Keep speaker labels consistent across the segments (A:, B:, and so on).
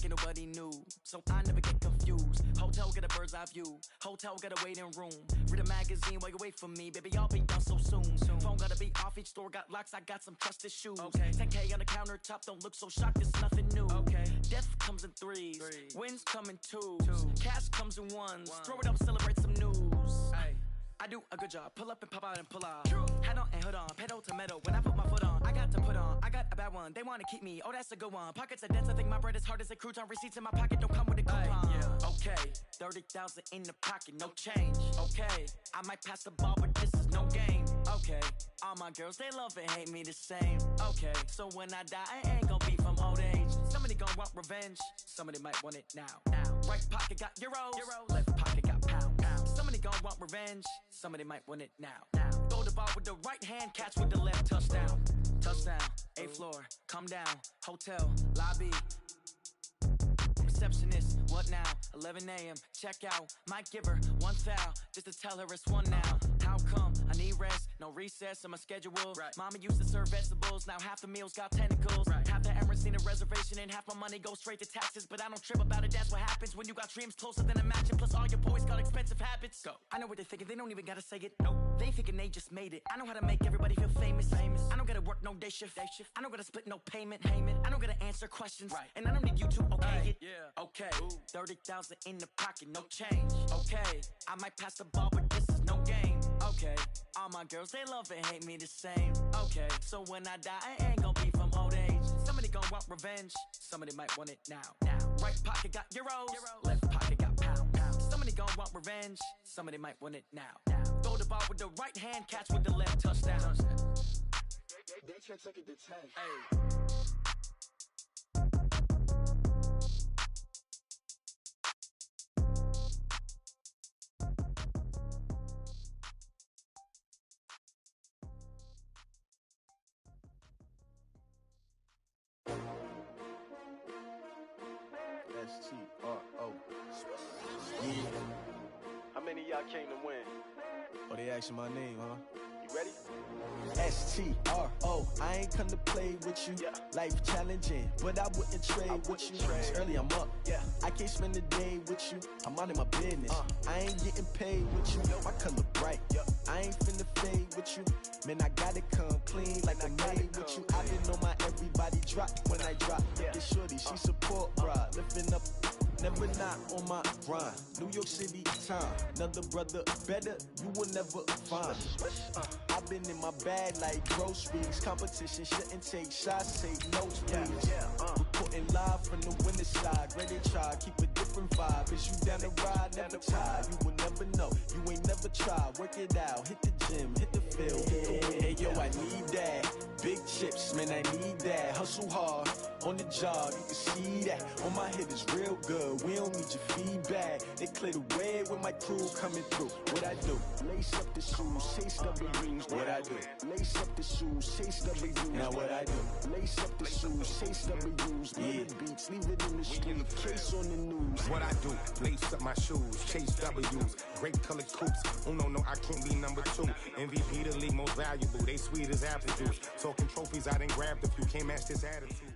A: ain't nobody knew, so I never get confused. Hotel get a bird's eye view, hotel got a waiting room. Read a magazine while you wait for me, baby, I'll be done so soon. Phone gotta be off, each store got locks, I got some trusted shoes. 10K on the countertop, don't look so shocked, it's nothing new. Death comes in threes, wins come in twos, cash comes in ones. Throw it up, celebrate some news. I do a good job, pull up and pop out and pull out. Hat on and hood on, pedal to metal. When I put my foot on, I got to put on. I got a bad one, they wanna keep me. Oh, that's a good one. Pockets are dense, I think my bread is hard as a crouton. Receipts in my pocket don't come with a coupon. Okay, 30,000 in the pocket, no change. Okay, I might pass the ball, but this is no game. Okay, all my girls, they love and hate me the same. Okay, so when I die, I ain't gon' be from old age. Somebody gon' want revenge, somebody might want it now. Right pocket got euros, left pocket got pounds. Somebody gon' want revenge, somebody might want it now. Throw the ball with the right hand, catch with the left, touchdown. Touchdown, 8th floor, come down, hotel, lobby. Receptionist, what now? 11 a.m., check out. Might give her one foul, just to tell her it's one now. How come? I need rest, no recess on my schedule. Mama used to serve vegetables, now half the meals got tentacles. Half the errands need a reservation and half my money goes straight to taxes. But I don't trip about it, that's what happens when you got dreams closer than a mansion. Plus all your boys got expensive habits. Go. I know what they're thinking, they don't even gotta say it. Nope. They thinking they just made it. I know how to make everybody feel famous. I don't gotta work no day shift. I don't gotta split no payment. I don't gotta answer questions. And I don't need you to okay it. Okay, 30,000 in the pocket, no change. Okay, I might pass the ball, but this is no game. Okay, all my girls, they love and hate me the same. Okay, so when I die, I ain't gon' be from old age. Somebody gon' want revenge, somebody might want it now. Right pocket got euros, left pocket got pounds. Somebody gon' want revenge, somebody might want it now. Throw the ball with the right hand, catch with the left, touchdown.
B: They can't take it to 10. Hey.
C: S-T-R-O. Yeah.
D: How many of y'all came to win?
C: Oh, they asking my name, huh?
D: You ready?
C: S-T-R-O. I ain't come to play with you. Life challenging, but I wouldn't trade with you. It's early, I'm up. I can't spend the day with you. I'm out of my business. I ain't getting paid with you. My color bright. I ain't finna fade with you. Man, I gotta come clean like I made with you. I didn't know my everybody drop when I drop. This shorty, she support, bruh. Lifting up, never not on my grind. New York City time, another brother better, you will never find. I've been in my bag like groceries. Competition shouldn't take shots, take notes, please. Reporting live from the winter side. Ready to try, keep a different vibe. Is you down the ride, never tired. You will never know, you ain't never tried. Work it out, hit the gym, hit the field, hit the wind. Hey yo, I need that. Big chips, man, I need that. Hustle hard, on the job, you can see that. On my head is real good, we don't need your feedback. They clear the way with my crew coming through. What I do? Lace up the shoes, chase W's. What I do? Lace up the shoes, chase W's. Now what I do? Lace up the shoes, chase W's. Yeah, beats, leave it in the street, case on the news.
E: What I do? Lace up my shoes, chase W's. Great colored coops. Oh no, I can't be number 2. MVP the league most valuable. They sweet as apple juice. Talking trophies, I didn't grab the few. Can't match this attitude.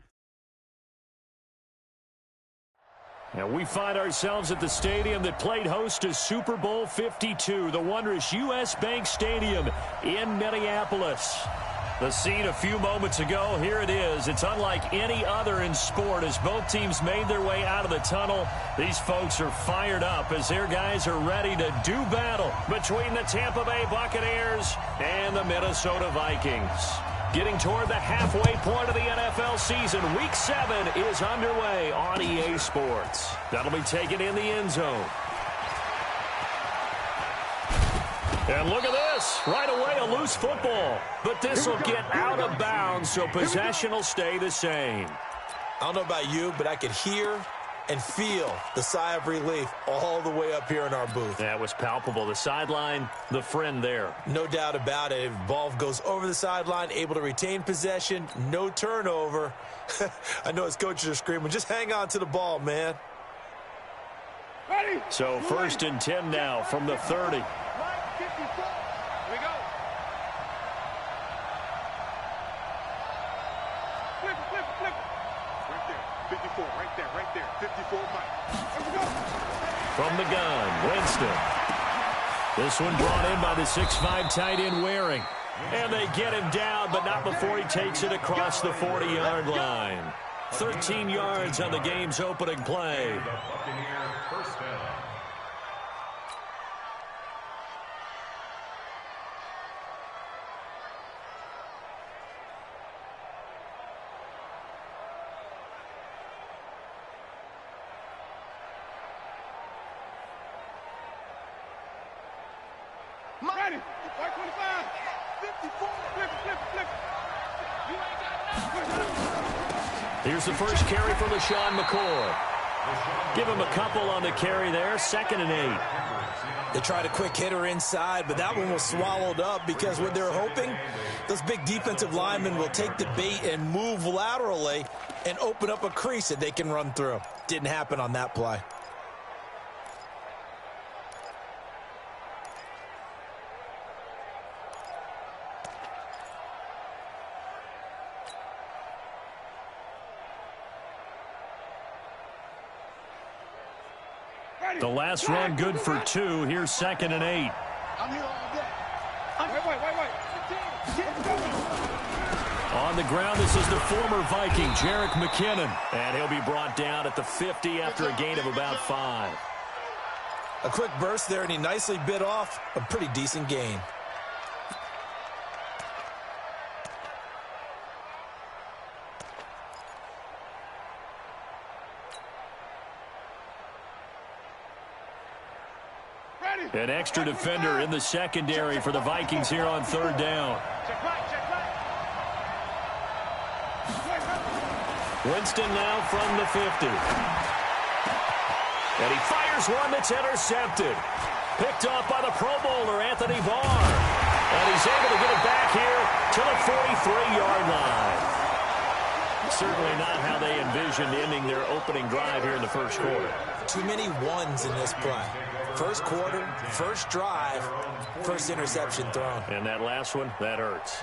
F: And we find ourselves at the stadium that played host to Super Bowl 52, the wondrous U.S. Bank Stadium in Minneapolis. The scene a few moments ago, here it is. It's unlike any other in sport as both teams made their way out of the tunnel. These folks are fired up as their guys are ready to do battle between the Tampa Bay Buccaneers and the Minnesota Vikings. Getting toward the halfway point of the NFL season, Week 7 is underway on EA Sports. That'll be taken in the end zone. And look at this. Right away, a loose football. But this will get out of bounds, so possession will stay the same.
G: I don't know about you, but I could hear and feel the sigh of relief all the way up here in our booth.
F: That was palpable. The sideline, the friend there.
G: No doubt about it. If the ball goes over the sideline, able to retain possession, no turnover. I know his coaches are screaming, just hang on to the ball, man.
F: Ready? So 1st and 10 now from the 30.
D: Right there.
B: there. 54 Mike.
F: From the gun, Winston. This one brought in by the 6'5" tight end Waring. And they get him down, but not before he takes it across the 40-yard line. 13 yards on the game's opening play.
B: Ready. 25. 54. Flip. You ain't got nothing.
F: Here's the first carry for LaShawn McCoy. Give him a couple on the carry there. 2nd and 8.
G: They tried a quick hitter inside, but that one was swallowed up because what they're hoping, those big defensive linemen will take the bait and move laterally and open up a crease that they can run through. Didn't happen on that play.
F: The last run good for 2. Here's 2nd and 8.
B: I'm here all day. Wait.
F: On the ground, this is the former Viking, Jerick McKinnon. And he'll be brought down at the 50 after a gain of about 5.
G: A quick burst there, and he nicely bit off a pretty decent gain.
F: An extra defender in the secondary for the Vikings here on 3rd down. Winston now from the 50. And he fires one that's intercepted. Picked off by the Pro Bowler, Anthony Barr. And he's able to get it back here to the 43-yard line. Certainly not how they envisioned ending their opening drive here in the first quarter.
G: Too many ones in this play. First quarter, first drive, first interception thrown.
F: And that last one, that hurts.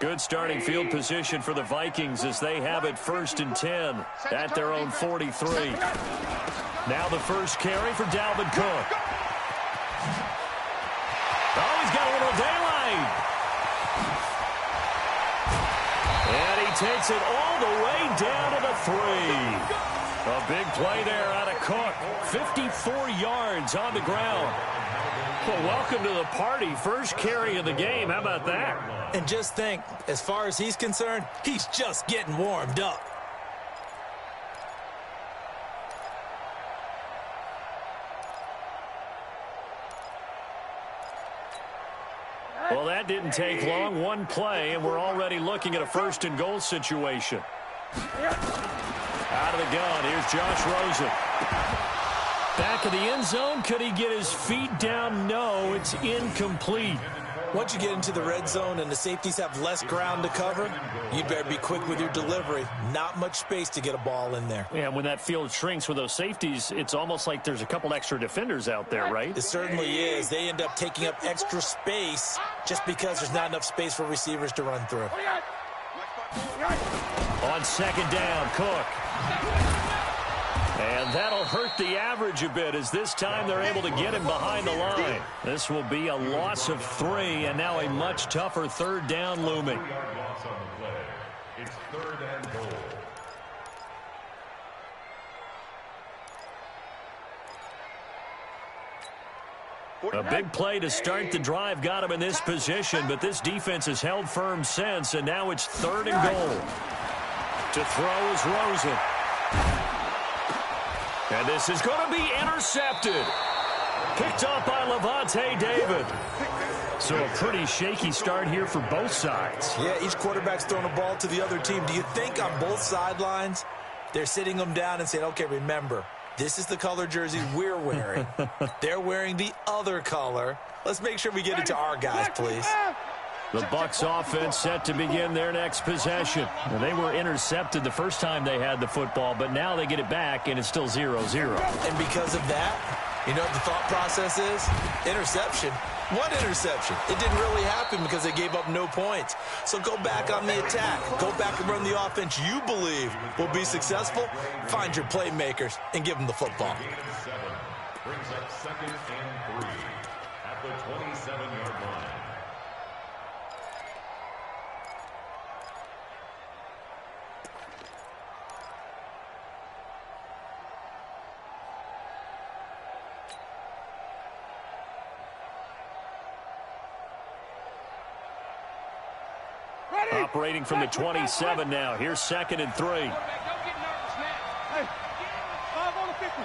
F: Good starting field position for the Vikings as they have it 1st and 10 at their own 43. Now the first carry for Dalvin Cook. Oh, he's got a little daylight. And he takes it all the way down to the 3. A big play there out of Cook. 54 yards on the ground. Well, welcome to the party. First carry of the game. How about that?
G: And just think, as far as he's concerned, he's just getting warmed up.
F: Well, that didn't take long. One play, and we're already looking at a 1st and goal situation. Out of the gun, here's Josh Rosen. Back of the end zone. Could he get his feet down? No, it's incomplete.
G: Once you get into the red zone and the safeties have less ground to cover, you better be quick with your delivery. Not much space to get a ball in there.
F: Yeah, when that field shrinks with those safeties, it's almost like there's a couple extra defenders out there, right?
G: It certainly is. They end up taking up extra space just because there's not enough space for receivers to run through.
F: On 2nd down, Cook. And that'll hurt the average a bit as this time they're able to get him behind the line. This will be a loss of 3, and now a much tougher 3rd down looming.
H: It's 3rd and goal.
F: A big play to start the drive got him in this position, but this defense has held firm since, and now it's 3rd and goal. To throw is Rosen. And this is going to be intercepted. Picked up by Levante David. So a pretty shaky start here for both sides.
G: Yeah, each quarterback's throwing a ball to the other team. Do you think on both sidelines they're sitting them down and saying, okay, remember, this is the color jersey we're wearing. They're wearing the other color. Let's make sure we get it to our guys, please.
F: The Bucs offense set to begin their next possession. Well, they were intercepted the first time they had the football, but now they get it back, and it's still 0-0.
G: And because of that, You know what the thought process is? Interception. What interception? It didn't really happen because they gave up no points. So go back on the attack. Go back and run the offense you believe will be successful. Find your playmakers and give them the football.
H: Brings up 2nd and 3 at the 27-yard line.
F: Operating from the 27 now. Here's 2nd and 3.
B: Hey, 5 on the 50.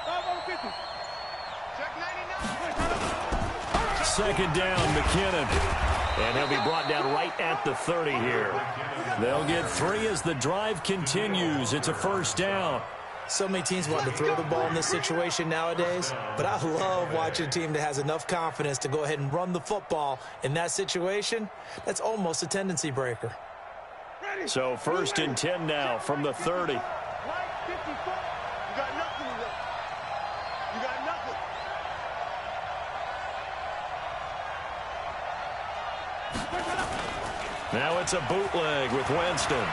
B: 5 on the 50. Check 99.
F: 2nd down, McKinnon. And he'll be brought down right at the 30 here. They'll get 3 as the drive continues. It's a 1st down.
G: So many teams want to throw the ball in this situation nowadays, but I love watching a team that has enough confidence to go ahead and run the football in that situation. That's almost a tendency breaker.
F: So 1st and 10 now from the 30.
B: You got nothing to do. You got nothing.
F: Now it's a bootleg with Winston.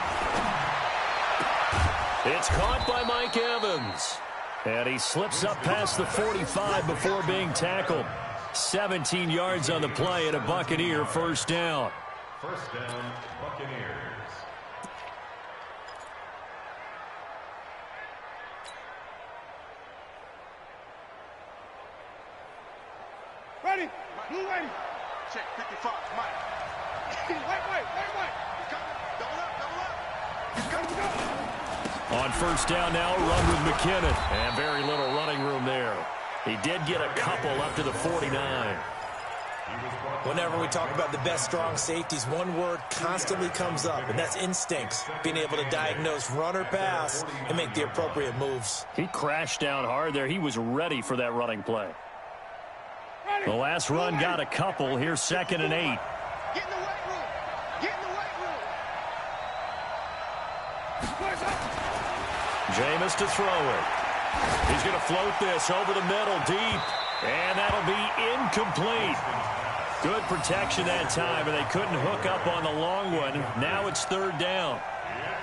F: It's caught by Mike Evans. And he slips up past the 45 before being tackled. 17 yards on the play and a Buccaneer 1st down.
H: 1st down, Buccaneers.
B: Ready. Blue ready. Check 55. Mike. Wait. He's coming. Double up. He's coming.
F: On 1st down now, run with McKinnon. And very little running room there. He did get a couple up to the 49.
G: Whenever we talk about the best strong safeties, one word constantly comes up, and that's instincts. Being able to diagnose run or pass and make the appropriate moves.
F: He crashed down hard there. He was ready for that running play. The last run got a couple. Here's 2nd and 8.
B: Get in the weight room. Get in the weight room.
F: Jameis to throw it. He's going to float this over the middle deep. And that'll be incomplete. Good protection that time, and they couldn't hook up on the long one. Now it's 3rd down.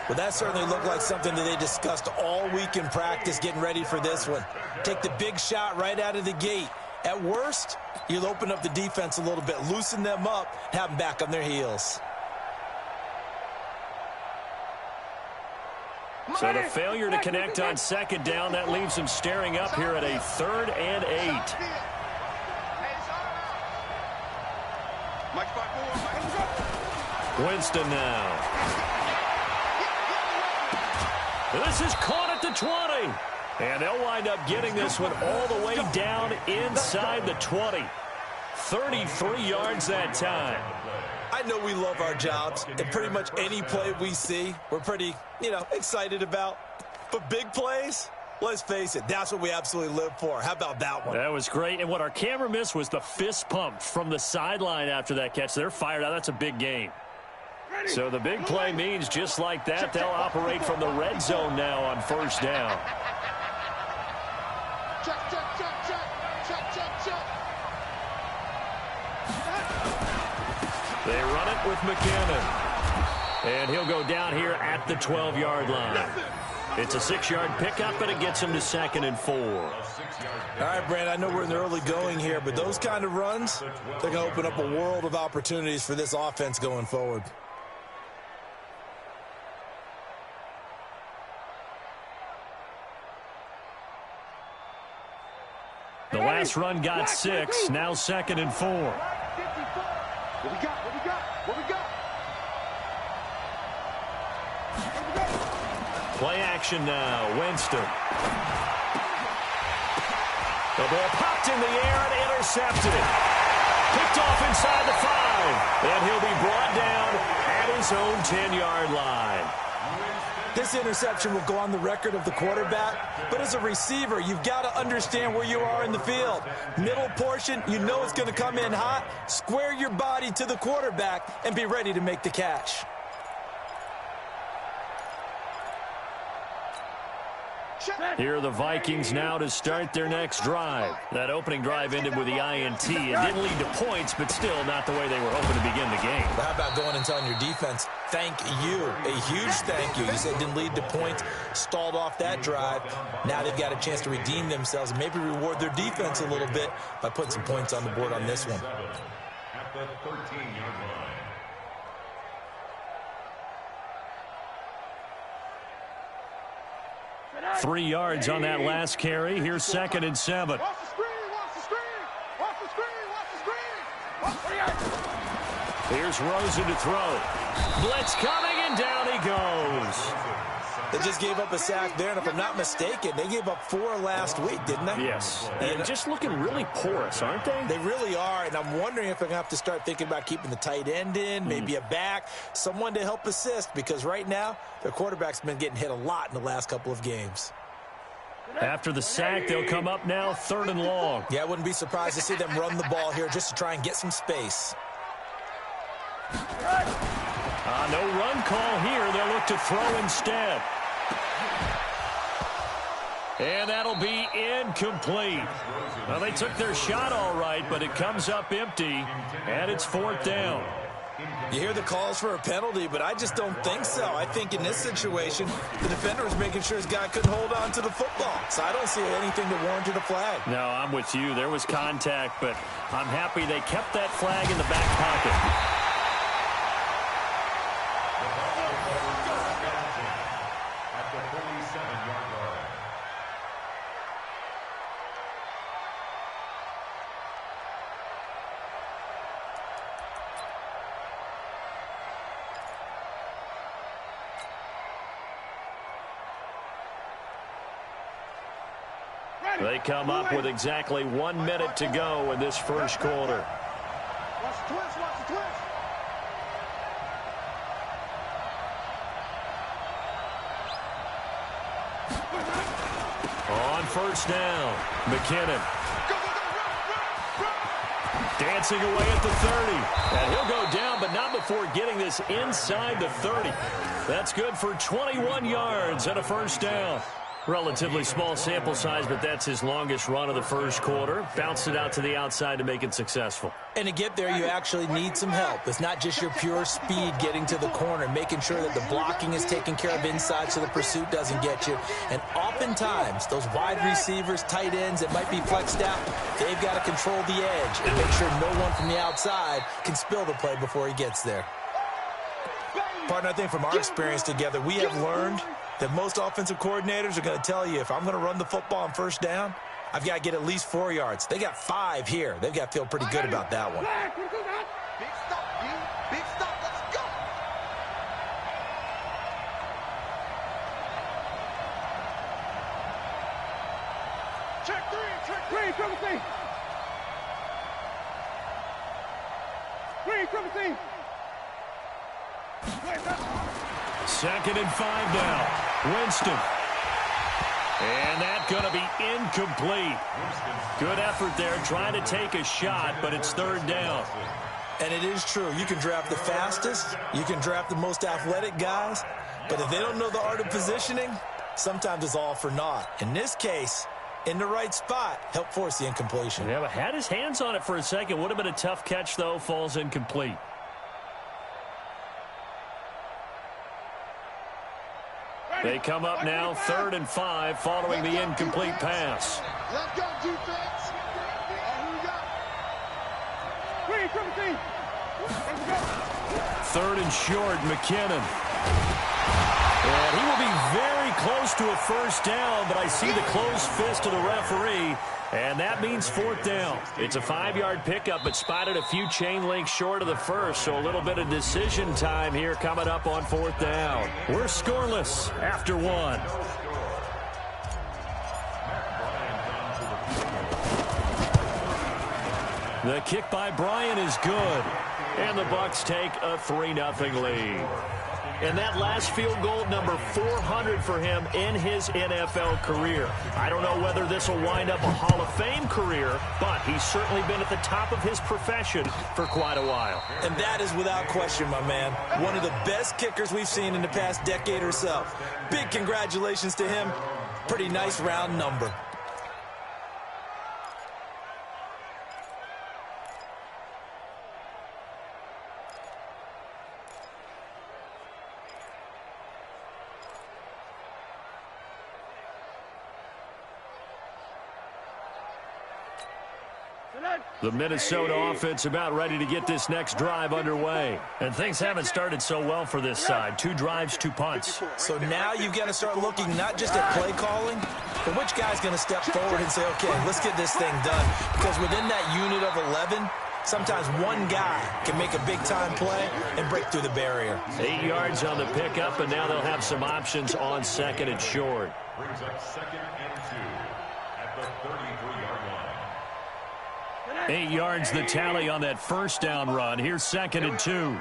G: Well, that certainly looked like something that they discussed all week in practice getting ready for this one. Take the big shot right out of the gate. At worst, you'll open up the defense a little bit, loosen them up, have them back on their heels.
F: So the failure to connect on 2nd down, that leaves them staring up here at a 3rd and 8. Winston now. This is caught at the 20. And they'll wind up getting this one all the way down inside the 20. 33 yards that time.
G: I know we love our jobs, and pretty much any play we see, we're pretty, excited about. But big plays, let's face it, that's what we absolutely live for. How about that one?
F: That was great. And what our camera missed was the fist pump from the sideline after that catch. They're fired out. That's a big game. So the big play means just like that, they'll operate from the red zone now on 1st down. They run it with McKinnon. And he'll go down here at the 12-yard line. It's a 6-yard pickup, and it gets him to 2nd and 4.
G: All right, Brand, I know we're in the early going here, but those kind of runs, they're going to open up a world of opportunities for this offense going forward.
F: The last run got 6, now 2nd and 4.
B: What we got?
F: Play action now, Winston. The ball popped in the air and intercepted. Picked off inside the 5. And he'll be brought down at his own 10-yard line.
G: This interception will go on the record of the quarterback, but as a receiver, you've got to understand where you are in the field. Middle portion, you know it's going to come in hot. Square your body to the quarterback and be ready to make the catch.
F: Here are the Vikings now to start their next drive. That opening drive ended with the INT. It didn't lead to points, but still not the way they were hoping to begin the game.
G: But how about going and telling your defense, thank you, a huge thank you. You said it didn't lead to points, stalled off that drive. Now they've got a chance to redeem themselves and maybe reward their defense a little bit by putting some points on the board on this one.
H: At the 13-yard line.
F: 3 yards on that last carry. Here's 2nd and 7.
B: Watch the screen, watch the screen, watch the screen, watch the screen.
F: Here's Rosen to throw. Blitz coming, and down he goes.
G: They just gave up a sack there, and if I'm not mistaken, they gave up 4 last week, didn't they?
F: Yes. And just looking really porous, aren't they?
G: They really are, and I'm wondering if they're going to have to start thinking about keeping the tight end in, maybe a back, someone to help assist, because right now, their quarterback's been getting hit a lot in the last couple of games.
F: After the sack, they'll come up now 3rd and long.
G: Yeah, I wouldn't be surprised to see them run the ball here just to try and get some space.
F: No run call here. They'll look to throw instead. And that'll be incomplete. Well, they took their shot all right, but it comes up empty, and it's 4th down.
G: You hear the calls for a penalty, but I just don't think so. I think in this situation, the defender was making sure his guy couldn't hold on to the football. So I don't see anything to warrant a flag.
F: No, I'm with you. There was contact, but I'm happy they kept that flag in the back pocket. They come up with exactly 1 minute to go in this first quarter.
B: Watch the twist, watch the twist.
F: On 1st down, McKinnon. Dancing away at the 30. And he'll go down, but not before getting this inside the 30. That's good for 21 yards and a 1st down. Relatively small sample size, but that's his longest run of the first quarter. Bounced it out to the outside to make it successful.
G: And to get there, you actually need some help. It's not just your pure speed getting to the corner, making sure that the blocking is taken care of inside so the pursuit doesn't get you. And oftentimes, those wide receivers, tight ends that might be flexed out, they've got to control the edge and make sure no one from the outside can spill the play before he gets there. Partner, I think from our experience together, we have learned that most offensive coordinators are going to tell you, if I'm going to run the football on 1st down, I've got to get at least 4 yards. They got 5 here. They've got to feel pretty good about that one.
B: Big stop, you. Big stop. Let's go. Check 3. Check 3. Triple C. 3. Triple C.
F: 2nd and 5 now. Winston. And that's going to be incomplete. Good effort there trying to take a shot, but it's 3rd down.
G: And it is true. You can draft the fastest. You can draft the most athletic guys. But if they don't know the art of positioning, sometimes it's all for naught. In this case, in the right spot, help force the incompletion.
F: Yeah, but had his hands on it for a second. Would have been a tough catch, though. Falls incomplete. They come up now 3rd and 5 following the incomplete pass.
B: Let's go, defense. Here we go.
F: 3rd and short, McKinnon. And he will be very close to a 1st down, but I see the closed fist of the referee, and that means 4th down. It's a 5-yard pickup, but spotted a few chain links short of the first, so a little bit of decision time here coming up on 4th down. We're scoreless after 1. The kick by Bryant is good, and the Bucs take a 3-0 lead. And that last field goal, number 400 for him in his NFL career. I don't know whether this will wind up a Hall of Fame career, but he's certainly been at the top of his profession for quite a while.
G: And that is without question, my man. One of the best kickers we've seen in the past decade or so. Big congratulations to him. Pretty nice round number.
F: The Minnesota offense about ready to get this next drive underway. And things haven't started so well for this side. 2 drives, 2 punts.
G: So now you've got to start looking not just at play calling, but which guy's going to step forward and say, okay, let's get this thing done. Because within that unit of 11, sometimes one guy can make a big-time play and break through the barrier.
F: 8 yards on the pickup, and now they'll have some options on second and short.
H: Brings up 2nd and 2 at the 33-yard line.
F: 8 yards the tally on that first down run. Here's 2nd and 2.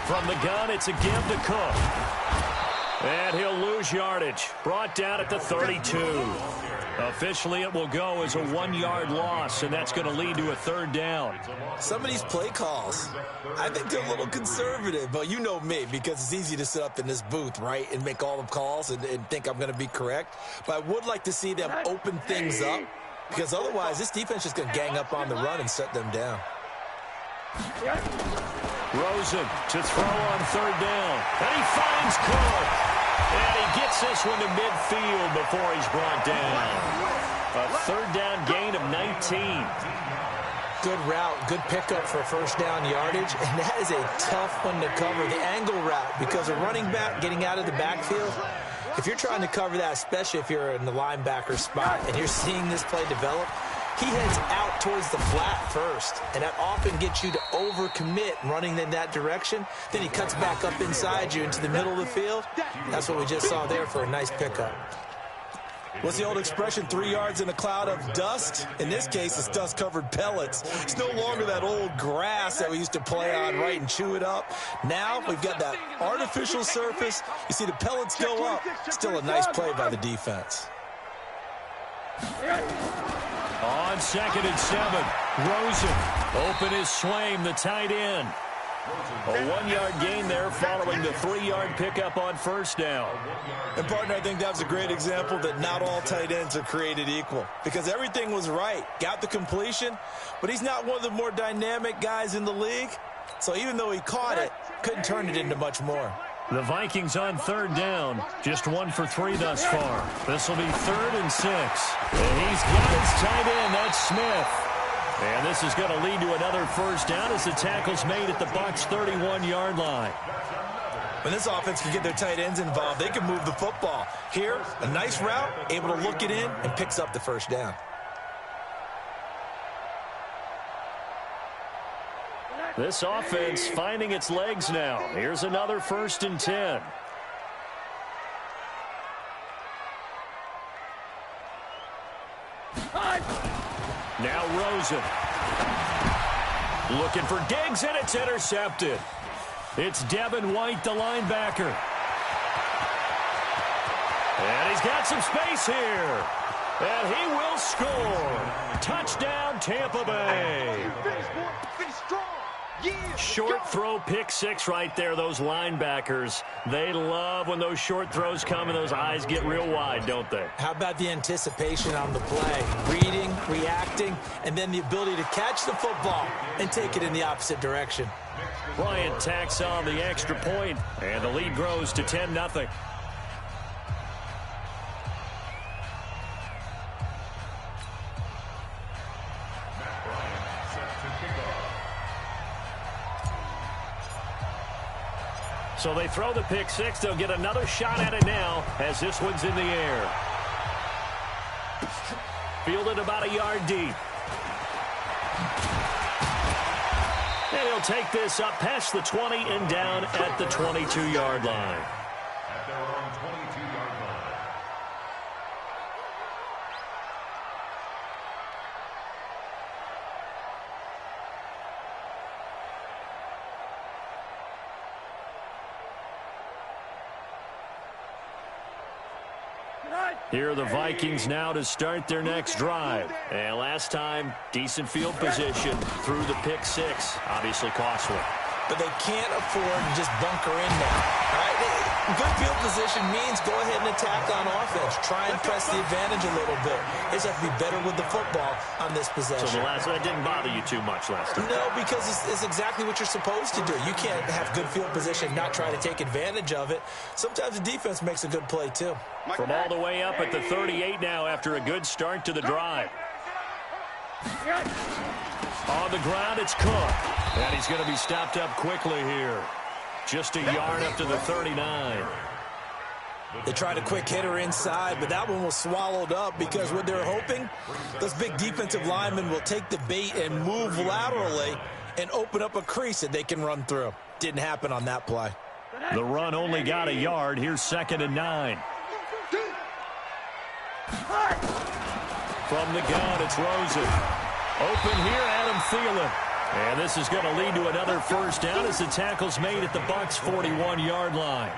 F: From the gun, it's a give to Cook. And he'll lose yardage. Brought down at the 32. Officially, it will go as a 1-yard loss, and that's going to lead to a 3rd down.
G: Some of these play calls, I think they're a little conservative, but you know me, because it's easy to sit up in this booth, right, and make all the calls and think I'm going to be correct. But I would like to see them open things up, because otherwise this defense is going to gang up on the run and shut them down.
F: Rosen to throw on 3rd down, and he finds Cook. And he gets this one to midfield before he's brought down. A 3rd down gain of 19.
G: Good route, good pickup for first down yardage, and that is a tough one to cover, the angle route, because a running back getting out of the backfield, if you're trying to cover that, especially if you're in the linebacker spot and you're seeing this play develop, he heads out towards the flat first, and that often gets you to overcommit running in that direction. Then he cuts back up inside you into the middle of the field. That's what we just saw there for a nice pickup. What's the old expression, 3 yards in a cloud of dust? In this case, it's dust-covered pellets. It's no longer that old grass that we used to play on, right, and chew it up. Now we've got that artificial surface. You see the pellets go up. Still a nice play by the defense.
F: On 2nd and 7, Rosen. Open is Swaim, the tight end. A 1-yard gain there following the 3-yard pickup on first down.
G: And, partner, I think that was a great example that not all tight ends are created equal, because everything was right. Got the completion, but he's not one of the more dynamic guys in the league. So even though he caught it, couldn't turn it into much more.
F: The Vikings on 3rd down, just 1 for 3 thus far. This will be 3rd and 6. And he's got his tight end, that's Smith. And this is going to lead to another first down as the tackle's made at the Bucs' 31-yard line.
G: When this offense can get their tight ends involved, they can move the football. Here, a nice route, able to look it in, and picks up the first down.
F: This offense finding its legs now. Here's another 1st and 10. Now Rosen. Looking for Diggs, and it's intercepted. It's Devin White, the linebacker. And he's got some space here. And he will score. Touchdown, Tampa Bay. Short throw, pick 6 right there. Those linebackers, they love when those short throws come and those eyes get real wide, don't they?
G: How about the anticipation on the play? Reading, reacting, and then the ability to catch the football and take it in the opposite direction.
F: Bryant tacks on the extra point, and the lead grows to 10-0. So they throw the pick 6. They'll get another shot at it now as this one's in the air. Fielded about a yard deep. And he'll take this up past the 20 and down at the 22-yard line.
H: At their own 22-yard line.
F: Here are the Vikings now to start their next drive. And last time, decent field position through the pick 6. Obviously costly.
G: But they can't afford to just bunker in now. All right? Good field position means go ahead and attack on offense. Try and press the advantage a little bit. They just have to be better with the football on this possession.
F: So that didn't bother you too much last time?
G: No, because it's exactly what you're supposed to do. You can't have good field position and not try to take advantage of it. Sometimes the defense makes a good play, too.
F: From all the way up at the 38 now after a good start to the drive. On the ground, it's Cook. And he's going to be stopped up quickly here. Just a yard up to the 39.
G: They tried a quick hitter inside, but that one was swallowed up because what they're hoping, those big defensive linemen will take the bait and move laterally and open up a crease that they can run through. Didn't happen on that play.
F: The run only got a yard. Here's 2nd and 9. From the gun, it's Rosen. Open here, Adam Thielen. And this is going to lead to another first down as the tackle's made at the Bucs' 41-yard line.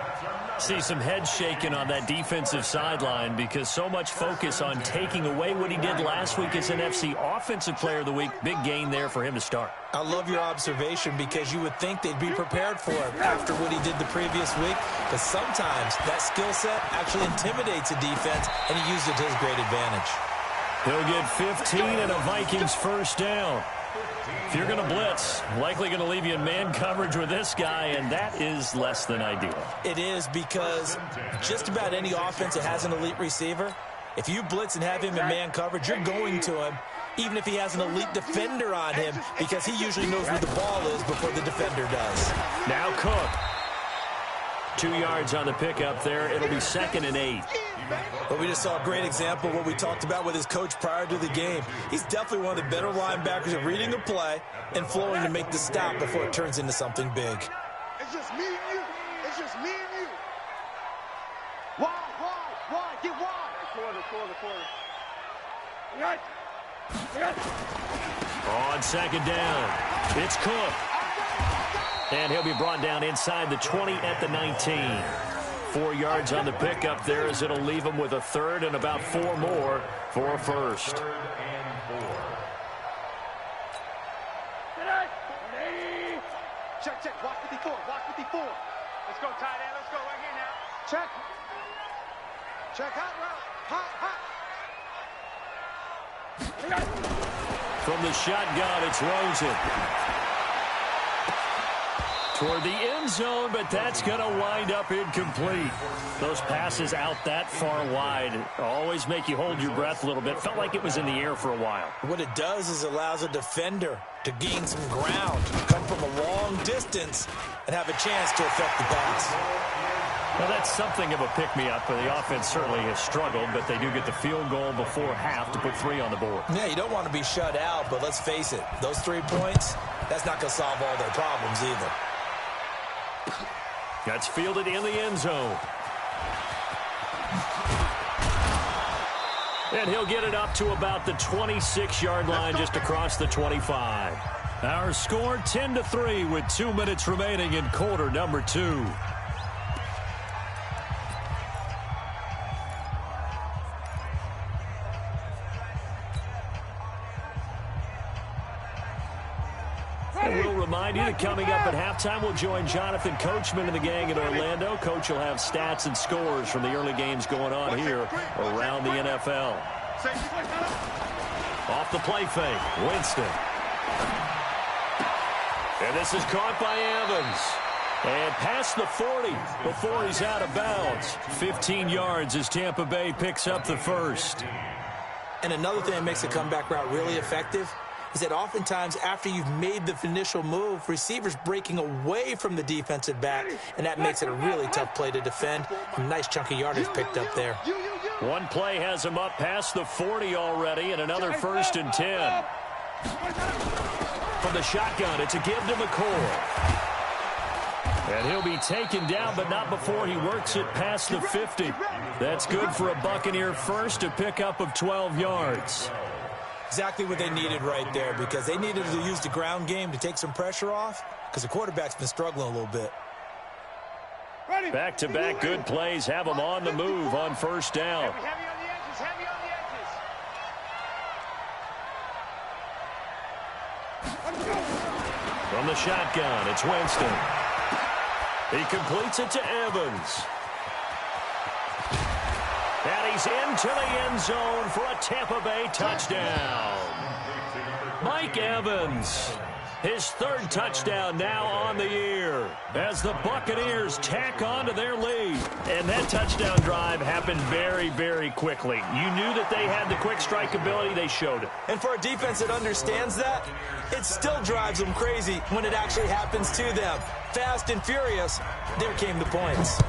F: See some head shaking on that defensive sideline because so much focus on taking away what he did last week as NFC Offensive Player of the Week. Big gain there for him to start.
G: I love your observation because you would think they'd be prepared for him after what he did the previous week. But sometimes that skill set actually intimidates a defense, and he used it to his great advantage.
F: He'll get 15 and a Vikings first down. If you're going to blitz, likely going to leave you in man coverage with this guy, and that is less than ideal.
G: It is because just about any offense that has an elite receiver, if you blitz and have him in man coverage, you're going to him, even if he has an elite defender on him, because he usually knows where the ball is before the defender does.
F: Now Cook. 2 yards on the pickup there. It'll be 2nd and 8.
G: But we just saw a great example of what we talked about with his coach prior to the game. He's definitely one of the better linebackers at reading a play and flowing to make the stop before it turns into something big.
B: It's just me and you. It's just me and you. Wide. Get wide. Quarter.
F: On 2nd down, it's Cook. And he'll be brought down inside the 20 at the 19. 4 yards on the pickup there as it'll leave him with a 3rd and about 4 more for a first.
B: Check. Watch 54. Let's go, tight end. Let's go right here now. Check. Hot route.
F: From the shotgun, it's Rosen. Toward the end zone, but that's going to wind up incomplete. Those passes out that far wide always make you hold your breath a little bit. Felt like it was in the air for a while.
G: What it does is allows a defender to gain some ground, come from a long distance, and have a chance to affect the pass.
F: Well, that's something of a pick-me-up. The offense certainly has struggled, but they do get the field goal before half to put 3 on the board.
G: Yeah, you don't want to be shut out, but let's face it, those 3 points, that's not going to solve all their problems either.
F: That's fielded in the end zone. And he'll get it up to about the 26-yard line just across the 25. Our score 10-3 with 2 minutes remaining in quarter number 2. And we'll remind you that coming up at halftime, we'll join Jonathan Coachman and the gang in Orlando. Coach will have stats and scores from the early games going on here around the NFL. Off the play fake, Winston. And this is caught by Evans. And past the 40 before he's out of bounds. 15 yards as Tampa Bay picks up the first.
G: And another thing that makes a comeback route really effective is that oftentimes after you've made the initial move, receivers breaking away from the defensive back, and that makes it a really tough play to defend. A nice chunk of yardage picked up there.
F: One play has him up past the 40 already, and another 1st and 10. From the shotgun, it's a give to McCoy. And he'll be taken down, but not before he works it past the 50. That's good for a Buccaneer first, a pickup of 12 yards.
G: Exactly what they needed right there, because they needed to use the ground game to take some pressure off, because the quarterback's been struggling a little bit.
F: Back-to-back good plays have them on the move on first down.
B: Heavy on the edges.
F: From the shotgun, it's Winston. He completes it to Evans. And he's into the end zone for a Tampa Bay touchdown. Mike Evans, his third touchdown now on the year as the Buccaneers tack on to their lead. And that touchdown drive happened very, very quickly. You knew that they had the quick strike ability. They showed it.
G: And for a defense that understands that, it still drives them crazy when it actually happens to them. Fast and furious, there came the points.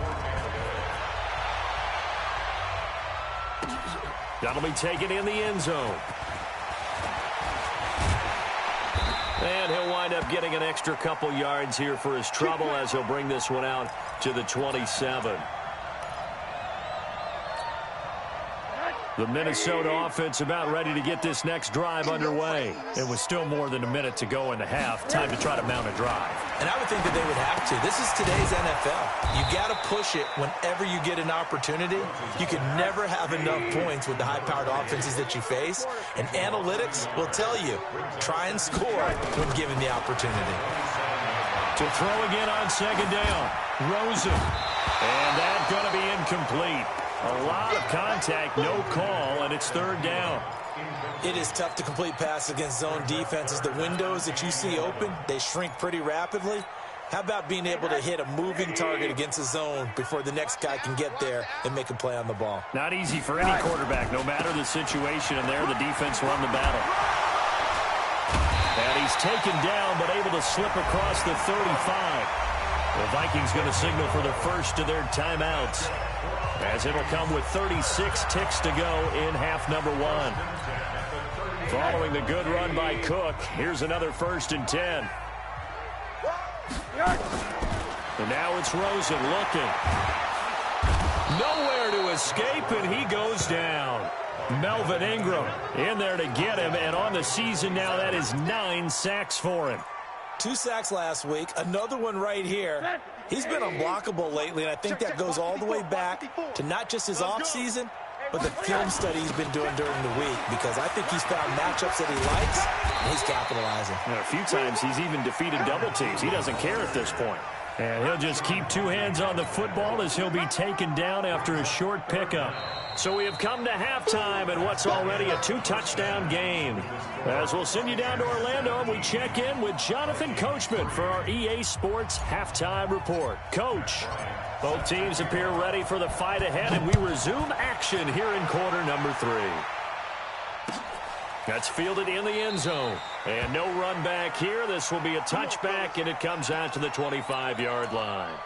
F: That'll be taken in the end zone. And he'll wind up getting an extra couple yards here for his trouble as he'll bring this one out to the 27. The Minnesota offense about ready to get this next drive underway.
I: It was still more than a minute to go in the half. Time to try to mount a drive.
G: And I would think that they would have to. This is today's NFL. You got to push it whenever you get an opportunity. You can never have enough points with the high-powered offenses that you face. And analytics will tell you, try and score when given the opportunity.
F: To throw again on second down, Rosen. And that's going to be incomplete. A lot of contact, no call, and it's third down.
G: It is tough to complete pass against zone defenses. The windows that you see open, they shrink pretty rapidly. How about being able to hit a moving target against a zone before the next guy can get there and make a play on the ball?
F: Not easy for any quarterback, no matter the situation, and there the defense won the battle. And he's taken down, but able to slip across the 35. The Vikings going to signal for the first of their timeouts, as it'll come with 36 ticks to go in half number one. Following the good run by Cook, here's another 1st and 10. And now it's Rosen looking. Nowhere to escape, and he goes down. Melvin Ingram in there to get him, and on the season now, that is 9 sacks for him.
G: 2 sacks last week, another one right here. He's been unblockable lately, and I think that goes all the way back to not just his offseason, but the film study he's been doing during the week, because I think he's found matchups that he likes, and he's capitalizing.
F: And a few times he's even defeated double teams. He doesn't care at this point. And he'll just keep 2 hands on the football as he'll be taken down after a short pickup. So we have come to halftime in what's already a 2-touchdown game. As we'll send you down to Orlando, and we check in with Jonathan Coachman for our EA Sports Halftime Report. Coach, both teams appear ready for the fight ahead, and we resume action here in quarter number 3. That's fielded in the end zone. And no run back here. This will be a touchback, and it comes out to the 25-yard line.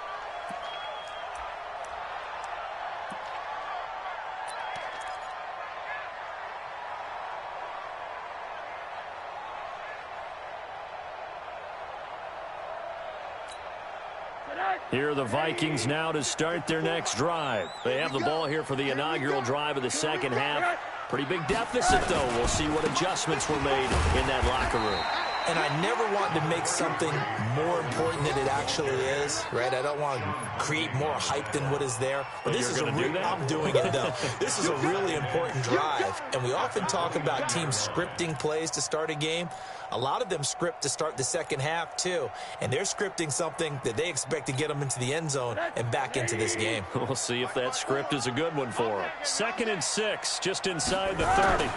F: Here are the Vikings now to start their next drive. They have the ball here for the inaugural drive of the second half. Pretty big deficit, though. We'll see what adjustments were made in that locker room.
G: And I never want to make something more important than it actually is, right? I don't want to create more hype than what is there. But this is I'm doing it, though. This is a really important drive. And we often talk about teams scripting plays to start a game. A lot of them script to start the second half, too. And they're scripting something that they expect to get them into the end zone and back into this game.
F: We'll see if that script is a good one for them. 2nd and 6, just inside the 30.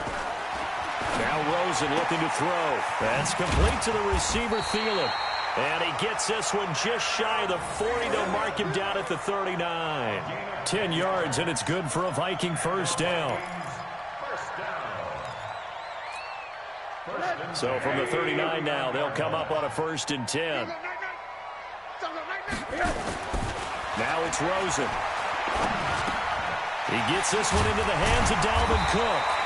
F: Now Rosen looking to throw. That's complete to the receiver, Thielen. And he gets this one just shy of the 40. They'll mark him down at the 39. 10 yards, and it's good for a Viking first down. So from the 39 now, they'll come up on a 1st and 10. Now it's Rosen. He gets this one into the hands of Dalvin Cook.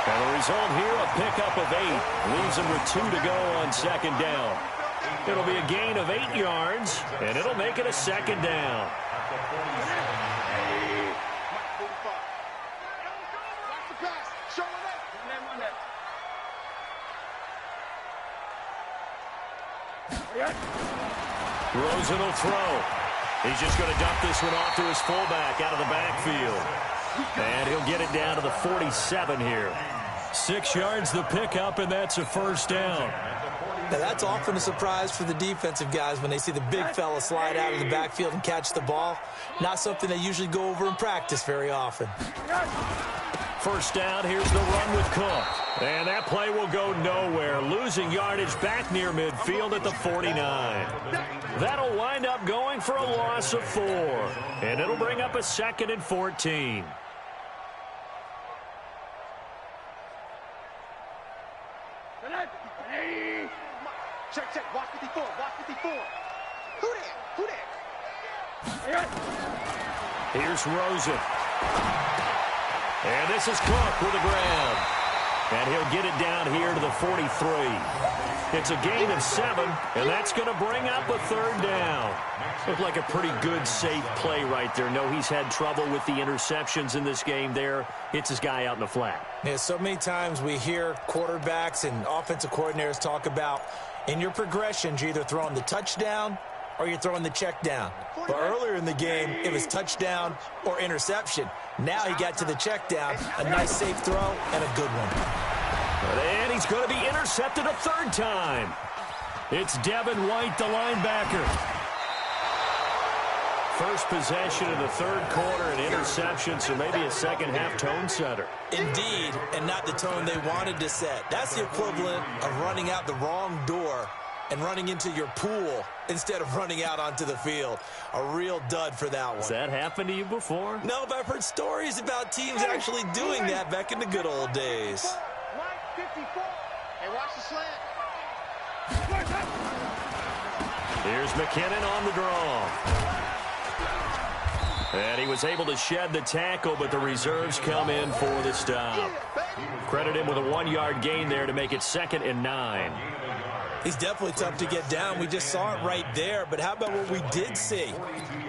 F: And the result here, a pickup of 8. Leaves him with 2 to go on second down. It'll be a gain of 8 yards, and it'll make it a second down. Rosen will throw. He's just going to dump this one off to his fullback out of the backfield. And he'll get it down to the 47 here. 6 yards the pickup, and that's a first down.
G: Now, that's often a surprise for the defensive guys when they see the big fella slide out of the backfield and catch the ball. Not something they usually go over in practice very often.
F: First down, here's the run with Cook. And that play will go nowhere, losing yardage back near midfield at the 49. That'll wind up going for a loss of 4. And it'll bring up a 2nd and 14.
B: Check, check. Watch 54. Watch 54. Who that? Who that?
F: Here's Rosen. And this is Cook with a grab. And he'll get it down here to the 43. It's a gain of 7, and that's going to bring up a 3rd down. Looked like a pretty good, safe play right there. No, he's had trouble with the interceptions in this game there. Hits his guy out in the flat.
G: Yeah, so many times we hear quarterbacks and offensive coordinators talk about in your progressions, you're either throwing the touchdown or you're throwing the check down. But earlier in the game, it was touchdown or interception. Now he got to the check down, a nice safe throw, and a good one.
F: And he's going to be intercepted a 3rd time. It's Devin White, the linebacker. First possession of the 3rd quarter, an interception, so maybe a second-half tone setter.
G: Indeed, and not the tone they wanted to set. That's the equivalent of running out the wrong door and running into your pool instead of running out onto the field. A real dud for that one.
F: Has that happened to you before?
G: No, but I've heard stories about teams actually doing that back in the good old days.
B: Right, 54. Hey, watch the slant.
F: Here's McKinnon on the draw. And he was able to shed the tackle, but the reserves come in for the stop. Credit him with a 1-yard gain there to make it 2nd and 9.
G: He's definitely tough to get down. We just saw it right there. But how about what we did see?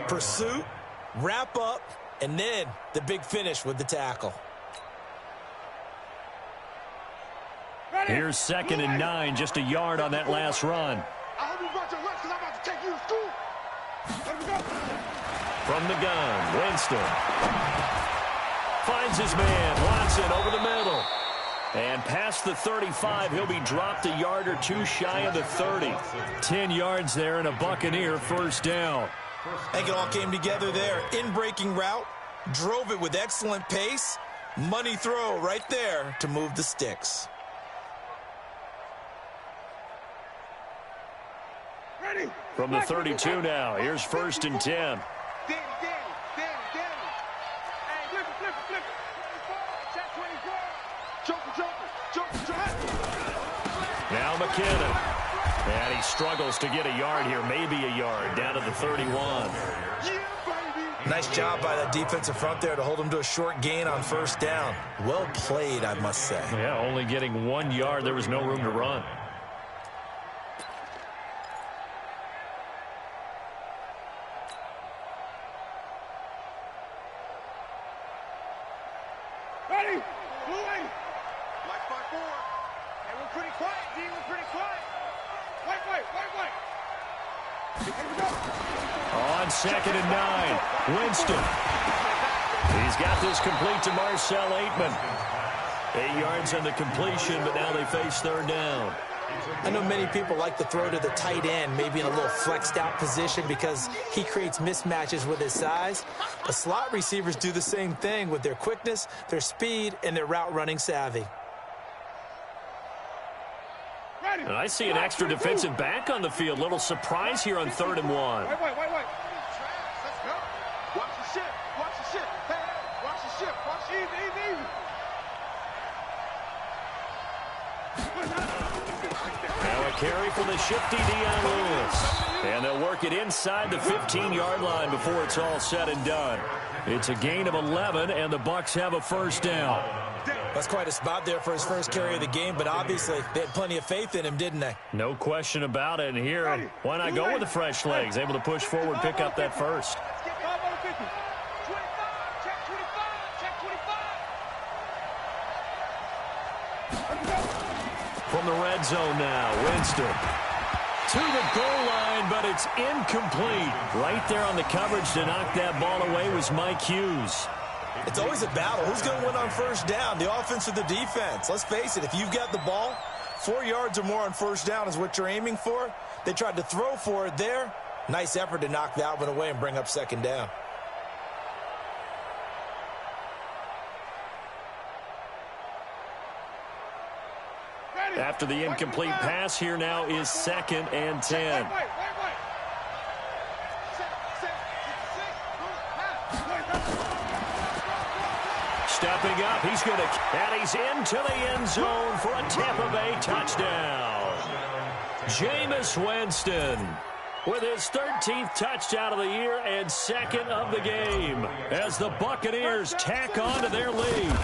G: Pursuit, wrap up, and then the big finish with the tackle.
F: Here's 2nd and 9, just a yard on that last run.
B: I hope you brought your lunch because I'm about to take you to school. Let me go.
F: From the gun, Winston. Finds his man, Watson, over the middle. And past the 35, he'll be dropped a yard or 2 shy of the 30. 10 yards there and a Buccaneer 1st down.
G: I think it all came together there. In-breaking route, drove it with excellent pace. Money throw right there to move the sticks.
B: Ready.
F: From the 32 now, here's 1st and 10.
B: Danny. Hey, flip it. Check 24. Joker.
F: Now McKinnon. And he struggles to get a yard here, maybe a yard, down to the 31.
B: Yeah, baby.
G: Nice job by that defensive front there to hold him to a short gain on 1st down. Well played, I must say.
F: Yeah, only getting 1 yard. There was no room to run.
B: Ready. Blue lady. Like 5-4. Hey, we're pretty quiet, D. We're pretty quiet. Wait. Here we go.
F: On 2nd and 9, Winston. He's got this complete to Marcel Aitman. 8 yards on the completion, but now they face 3rd down.
G: I know many people like to throw to the tight end, maybe in a little flexed out position because he creates mismatches with his size. But slot receivers do the same thing with their quickness, their speed, and their route running savvy.
F: And I see an extra defensive back on the field. Little surprise here on 3rd and 1.
B: Wait. Let's go. Watch the ship. Hey, watch the ship. Watch easy.
F: Now a carry for the shifty Dion Lewis. And they'll work it inside the 15-yard line before it's all said and done. It's a gain of 11, and the Bucs have a 1st down.
G: That's quite a spot there for his first carry of the game, but obviously they had plenty of faith in him, didn't they?
F: No question about it. And here, why not go with the fresh legs? Able to push forward, pick up that 1st. From the red zone now, Winston. To the goal line, but it's incomplete. Right there on the coverage to knock that ball away was Mike Hughes.
G: It's always a battle. Who's going to win on 1st down, the offense or the defense? Let's face it, if you've got the ball, 4 yards or more on first down is what you're aiming for. They tried to throw for it there. Nice effort to knock that one away and bring up second down.
F: After the incomplete pass, here now is 2nd and 10. Stepping up, he's going to, and he's into the end zone for a Tampa Bay touchdown. Jameis Winston with his 13th touchdown of the year and 2nd of the game as the Buccaneers tack on to their lead.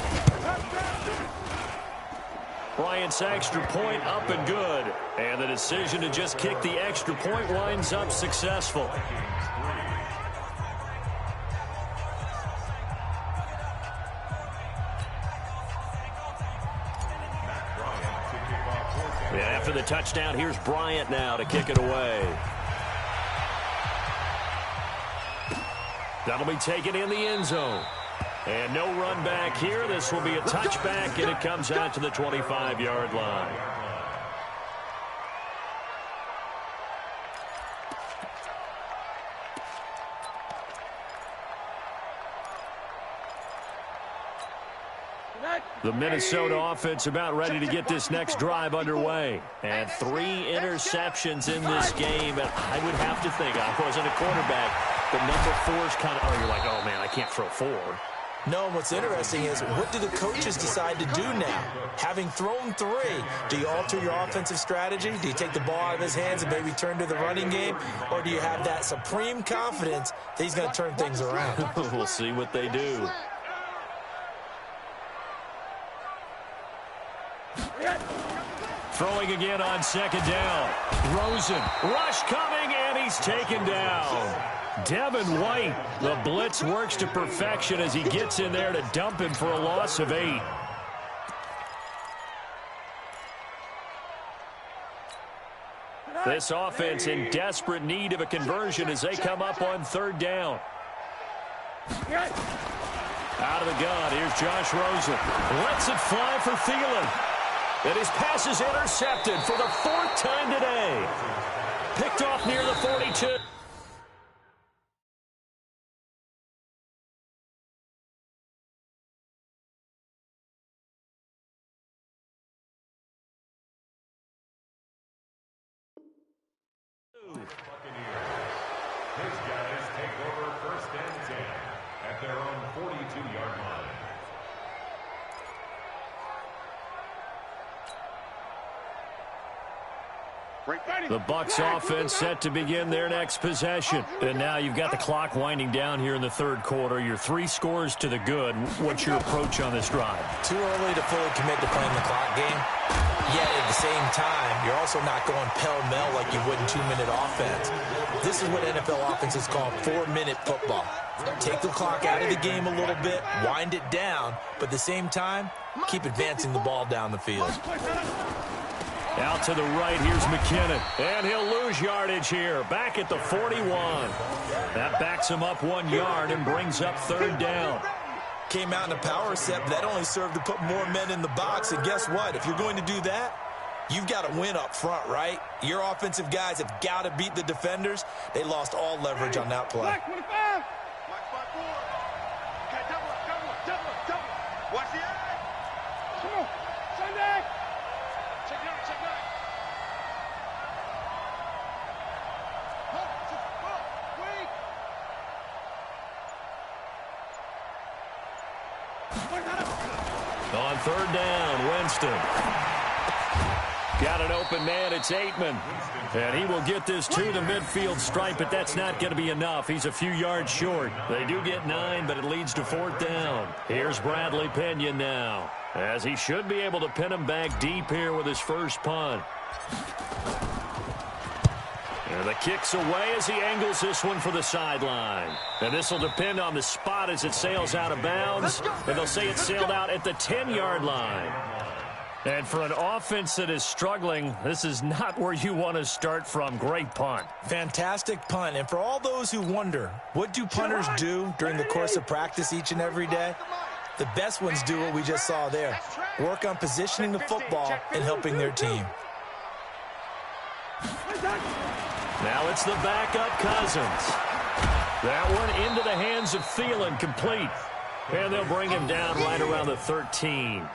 F: Bryant's extra point up and good, and the decision to just kick the extra point winds up successful. And after the touchdown, here's Bryant now to kick it away. That'll be taken in the end zone. And no run back here. This will be a touchback, and it comes out to the 25-yard line. The Minnesota offense about ready to get this next drive underway. And 3 interceptions in this game. And I would have to think, I wasn't a quarterback, but number 4 is kind of, you're like, oh, man, I can't throw 4.
G: No, what's interesting is what do the coaches decide to do now? Having thrown 3, do you alter your offensive strategy? Do you take the ball out of his hands and maybe turn to the running game? Or do you have that supreme confidence that he's going to turn things around?
F: We'll see what they do. Throwing again on 2nd down. Rosen, rush coming, and he's taken down. Devin White, the blitz works to perfection as he gets in there to dump him for a loss of 8. This offense in desperate need of a conversion as they come up on 3rd down. Out of the gun, here's Josh Rosen. Lets it fly for Thielen. And his pass is intercepted for the 4th time today. Picked off near the 42.
H: His guys take over 1st and 10 at their own 42-yard line.
F: The Bucs offense set to begin their next possession. And now you've got the clock winding down here in the 3rd quarter. You're 3 scores to the good. What's your approach on this drive?
G: Too early to fully commit to playing the clock game. Yet at the same time, you're also not going pell-mell like you would in 2-minute offense. This is what NFL offenses call 4-minute football. Take the clock out of the game a little bit, wind it down, but at the same time, keep advancing the ball down the field.
F: Out to the right, here's McKinnon. And he'll lose yardage here. Back at the 41. That backs him up 1 yard and brings up 3rd down.
G: Came out in a power set, but that only served to put more men in the box. And guess what? If you're going to do that, you've got to win up front, right? Your offensive guys have got to beat the defenders. They lost all leverage on that play.
B: Watch the eye. Come on. Sunday. Check it out. Check it out.
F: On 3rd down, Winston. Got an open man, it's Aitman. And he will get this to the midfield stripe, but that's not going to be enough. He's a few yards short. They do get 9, but it leads to 4th down. Here's Bradley Pinion now, as he should be able to pin him back deep here with his first punt. And the kick's away as he angles this one for the sideline. And this will depend on the spot as it sails out of bounds. And they'll say it sailed out at the 10-yard line. And for an offense that is struggling, this is not where you want to start from. Great punt.
G: Fantastic punt. And for all those who wonder, what do punters do during the course of practice each and every day? The best ones do what we just saw there. Work on positioning the football and helping their team.
F: Now it's the backup Cousins. That one into the hands of Thielen, complete. And they'll bring him down right around the 13.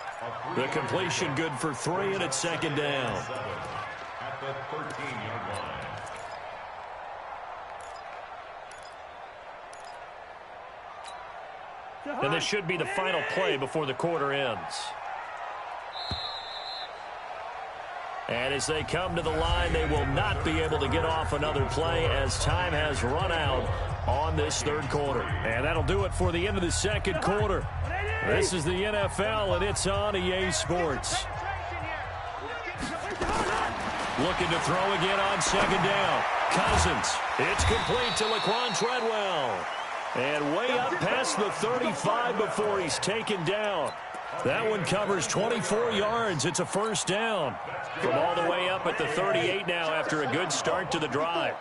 F: The completion good for 3, and it's second down.
H: At the 13-yard line.
F: And this should be the final play before the quarter ends. And as they come to the line, they will not be able to get off another play as time has run out on this third quarter. And that'll do it for the end of the second quarter. This is the NFL, and it's on EA Sports. Looking to throw again on second down. Cousins. It's complete to Laquan Treadwell. And way up past the 35 before he's taken down. That one covers 24 yards. It's a first down. From all the way up at the 38 now after a good start to the drive.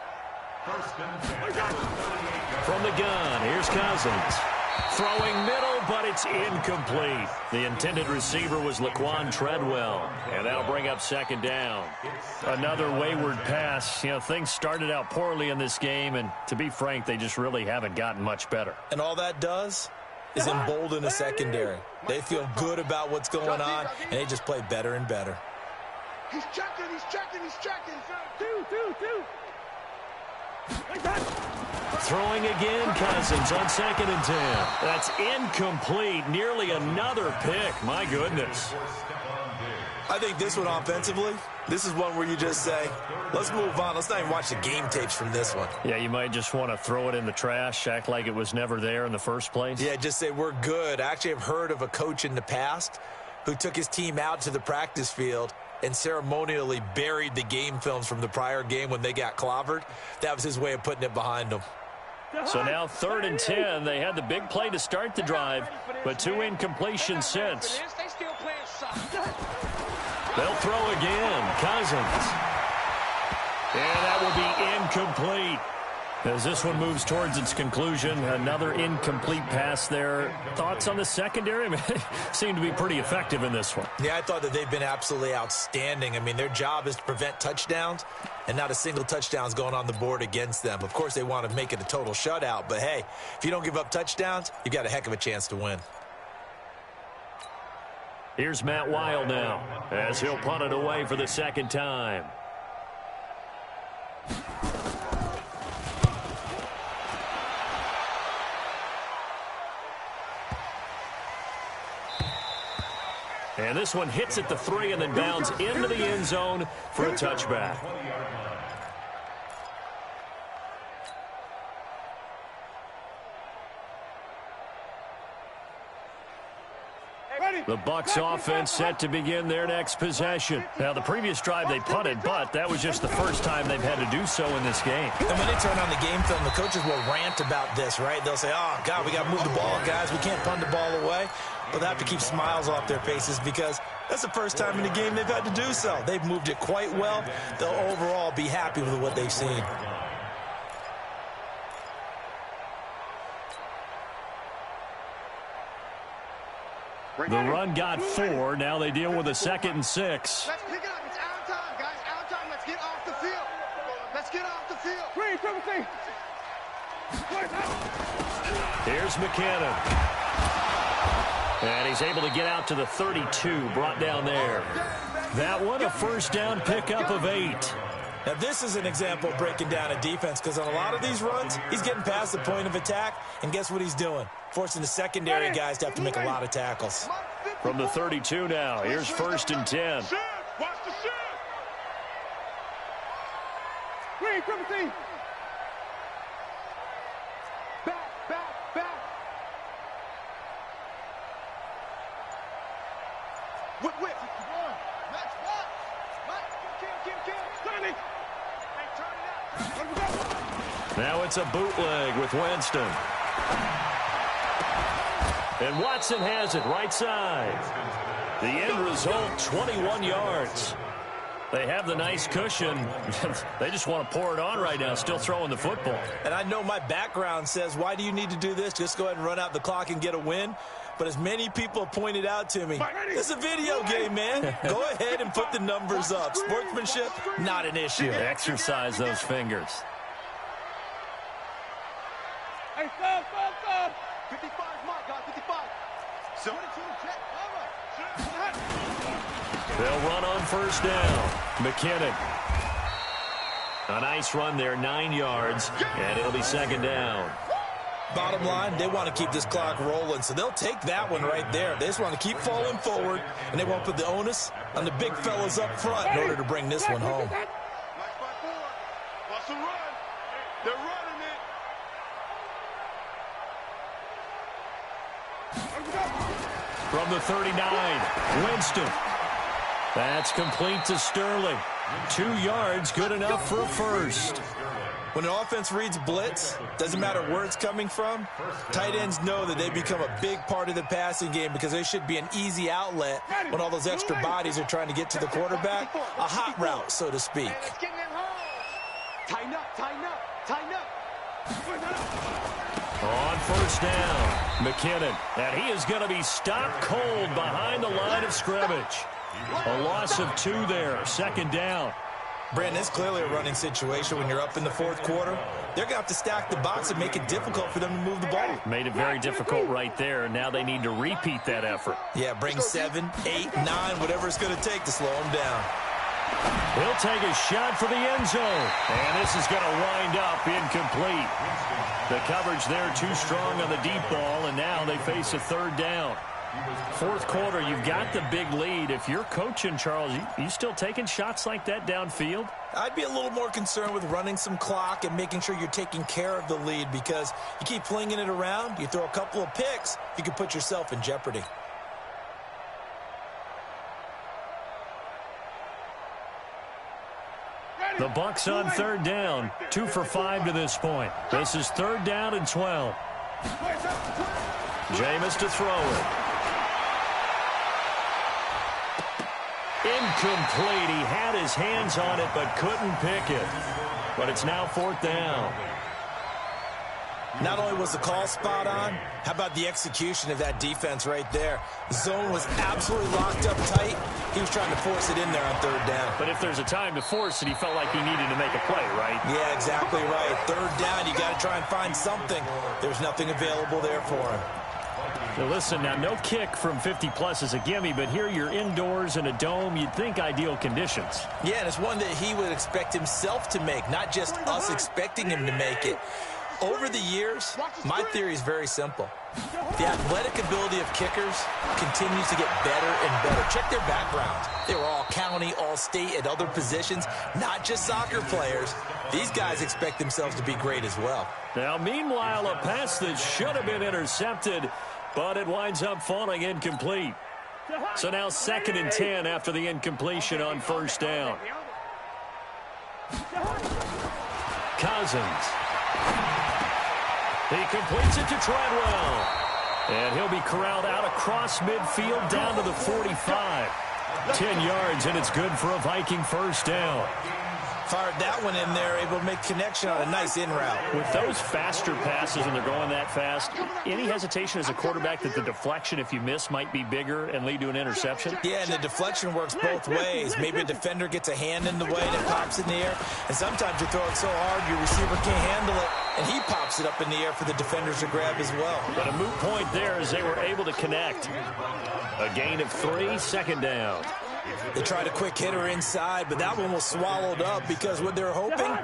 F: From the gun, here's Cousins. Throwing middle, but it's incomplete. The intended receiver was Laquan Treadwell, and that'll bring up second down. Another wayward pass. You know, things started out poorly in this game, and to be frank, they just really haven't gotten much better.
G: And all that does is embolden the secondary. They feel good about what's going on, and they just play better and better.
B: He's checking, he's checking, he's checking. Two.
F: Throwing again, Cousins on 2nd and 10. That's incomplete. Nearly another pick. My goodness.
G: I think this one offensively, this is one where you just say, let's move on. Let's not even watch the game tapes from this one.
F: Yeah, you might just want to throw it in the trash, act like it was never there in the first place.
G: Yeah, just say we're good. I actually have heard of a coach in the past who took his team out to the practice field and ceremonially buried the game films from the prior game when they got clobbered. That was his way of putting it behind them.
F: So now 3rd and 10. They had the big play to start the drive, but 2 incompletions since. They'll throw again. Cousins. And that will be incomplete. As this one moves towards its conclusion, another incomplete pass there. Thoughts on the secondary? I mean, they seem to be pretty effective in this one.
G: Yeah, I thought that they've been absolutely outstanding. I mean, their job is to prevent touchdowns, and not a single touchdown's going on the board against them. Of course, they want to make it a total shutout, but hey, if you don't give up touchdowns, you've got a heck of a chance to win.
F: Here's Matt Weil now, as he'll punt it away for the second time. And this one hits at the 3 and then bounds into the end zone for a touchback. The Bucs offense set to begin their next possession. Now, the previous drive they punted, but that was just the first time they've had to do so in this game.
G: And when they turn on the game film, the coaches will rant about this, right? They'll say, oh, God, we got to move the ball, guys. We can't punt the ball away. But they have to keep smiles off their faces because that's the first time in the game they've had to do so. They've moved it quite well. They'll overall be happy with what they've seen.
F: The run got 4. Now they deal with a 2nd and 6.
B: Let's pick it up. It's out time, guys. Out time. Let's get off the field. Let's get off the field.
F: Here's McKinnon. And he's able to get out to the 32, brought down there. That one, a first down pickup of 8.
G: Now, this is an example of breaking down a defense because on a lot of these runs, he's getting past the point of attack, and guess what he's doing? Forcing the secondary guys to have to make a lot of tackles.
F: From the 32 now, here's 1st and 10.
B: Watch the shit. Back. Whip. Let's watch. Kill.
F: Now it's a bootleg with Winston. And Watson has it right side. The end result, 21 yards. They have the nice cushion. They just want to pour it on right now, still throwing the football.
G: And I know my background says, why do you need to do this? Just go ahead and run out the clock and get a win. But as many people have pointed out to me, it's a video game, man. Go ahead and put the numbers up. Sportsmanship, not an issue.
F: Exercise those fingers.
B: Hey, stop. 55, mark, guys, 55. So,
F: they'll run on first down. McKinnon. A nice run there, 9 yards, and it'll be second down.
G: Bottom line, they want to keep this clock rolling, so they'll take that one right there. They just want to keep falling forward, and they won't put the onus on the big fellas up front in order to bring this one home.
B: Nice by 4. Watch the run. They're running it.
F: From the 39, Winston. That's complete to Sterling. 2 yards, good enough for a first.
G: When an offense reads blitz, doesn't matter where it's coming from, tight ends know that they become a big part of the passing game because they should be an easy outlet when all those extra bodies are trying to get to the quarterback. A hot route, so to speak.
B: Tighten up.
F: On first down, McKinnon. And he is going to be stopped cold behind the line of scrimmage. A loss of 2 there, second down.
G: Brandon, it's clearly a running situation when you're up in the fourth quarter. They're going to have to stack the box and make it difficult for them to move the ball.
F: Made it very difficult right there, and now they need to repeat that effort.
G: Yeah, bring 7, 8, 9, whatever it's going to take to slow them down.
F: He'll take a shot for the end zone, and this is going to wind up incomplete. The coverage there too strong on the deep ball, and now they face a third down. Fourth quarter, you've got the big lead. If you're coaching, Charles, you still taking shots like that downfield?
G: I'd be a little more concerned with running some clock and making sure you're taking care of the lead because you keep flinging it around, you throw a couple of picks, you can put yourself in jeopardy.
F: The Bucs on third down, 2 for 5 to this point. This is third down and 12. Jameis to throw it. Incomplete. He had his hands on it but couldn't pick it. But it's now fourth down.
G: Not only was the call spot on, how about the execution of that defense right there? The zone was absolutely locked up tight. He was trying to force it in there on third down.
F: But if there's a time to force it, he felt like he needed to make a play, right?
G: Yeah, exactly right. Third down, you got to try and find something. There's nothing available there for him.
F: Now listen, now no kick from 50-plus is a gimme, but here you're indoors in a dome. You'd think ideal conditions.
G: Yeah, and it's one that he would expect himself to make, not just us expecting him to make it. Over the years, my theory is very simple. The athletic ability of kickers continues to get better and better. Check their backgrounds. They were all county, all state at other positions, not just soccer players. These guys expect themselves to be great as well.
F: Now, meanwhile, a pass that should have been intercepted, but it winds up falling incomplete. So now 2nd and 10 after the incompletion on first down. Cousins. He completes it to Treadwell. And he'll be corralled out across midfield down to the 45. 10 yards, and it's good for a Viking first down.
G: Fired that one in there, able to make connection on a nice in route.
F: With those faster passes and they're going that fast, any hesitation as a quarterback that the deflection, if you miss, might be bigger and lead to an interception?
G: Yeah, and the deflection works both ways. Maybe a defender gets a hand in the way and it pops in the air. And sometimes you throw it so hard your receiver can't handle it, and he pops it up in the air for the defenders to grab as well.
F: But a moot point there as they were able to connect. A gain of 3, second down.
G: They tried a quick hitter inside, but that one was swallowed up because what they're hoping,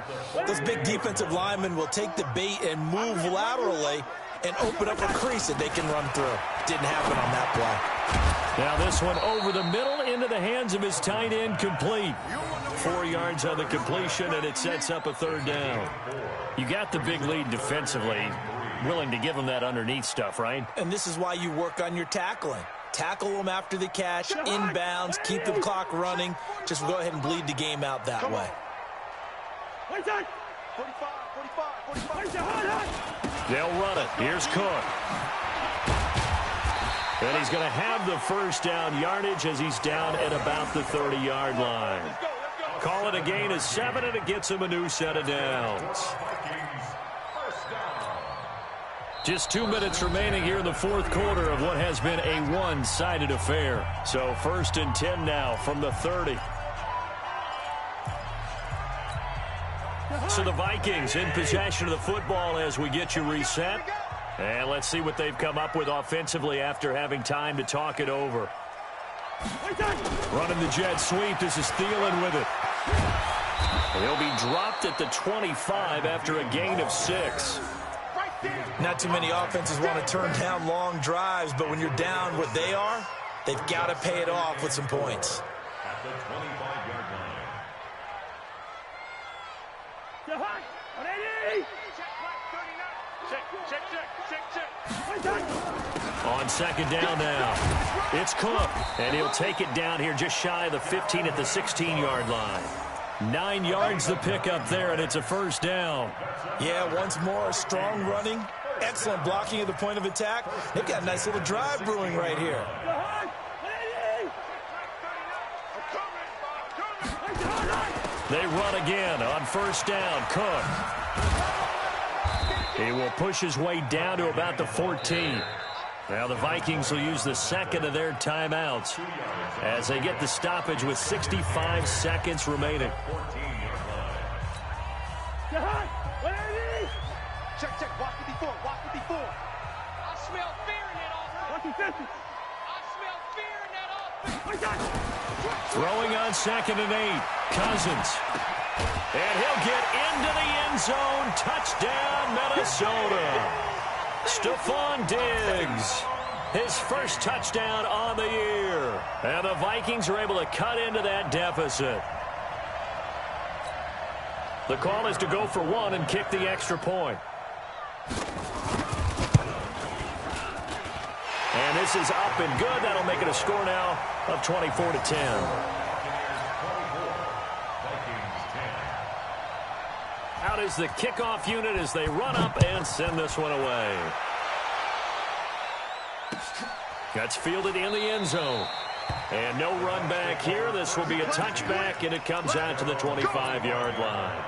G: those big defensive linemen will take the bait and move laterally and open up a crease that they can run through. Didn't happen on that play.
F: Now this one over the middle into the hands of his tight end, complete. 4 yards on the completion, and it sets up a third down. You got the big lead defensively, willing to give them that underneath stuff, right?
G: And this is why you work on your tackling. Tackle them after the catch, inbounds, keep the clock running. Just go ahead and bleed the game out that way.
B: 45.
F: They'll run it. Here's Cook. And he's going to have the first down yardage as he's down at about the 30-yard line. Call it a gain of 7, and it gets him a new set of downs. Just 2 minutes remaining here in the fourth quarter of what has been a one-sided affair. So 1st and 10 now from the 30. So the Vikings in possession of the football as we get you reset. And let's see what they've come up with offensively after having time to talk it over. Running the jet sweep. This is Thielen with it. He'll be dropped at the 25 after a gain of 6.
G: Not too many offenses want to turn down long drives, but when you're down what they are, they've got to pay it off with some points.
H: At the 25-yard line.
F: On 2nd down now, it's Cook, and he'll take it down here just shy of the 15 at the 16-yard line. 9 yards the pickup there, and it's a 1st down.
G: Yeah, once more, strong running, excellent blocking at the point of attack. They've got a nice little drive brewing right here.
F: They run again on 1st down. Cook. He will push his way down to about the 14. Now the Vikings will use the 2nd of their timeouts as they get the stoppage with 65 seconds remaining.
B: Check. Watch it before. I smell fear in that offense. I smell fear in that offense.
F: Throwing on 2nd and 8. Cousins. And he'll get into the end zone. Touchdown, Minnesota. Stephon Diggs. His first touchdown on the year. And the Vikings are able to cut into that deficit. The call is to go for 1 and kick the extra point. And this is up and good. That'll make it a score now of 24-10. Out is the kickoff unit as they run up and send this one away. That's fielded in the end zone. And no run back here. This will be a touchback, and it comes out to the 25-yard line.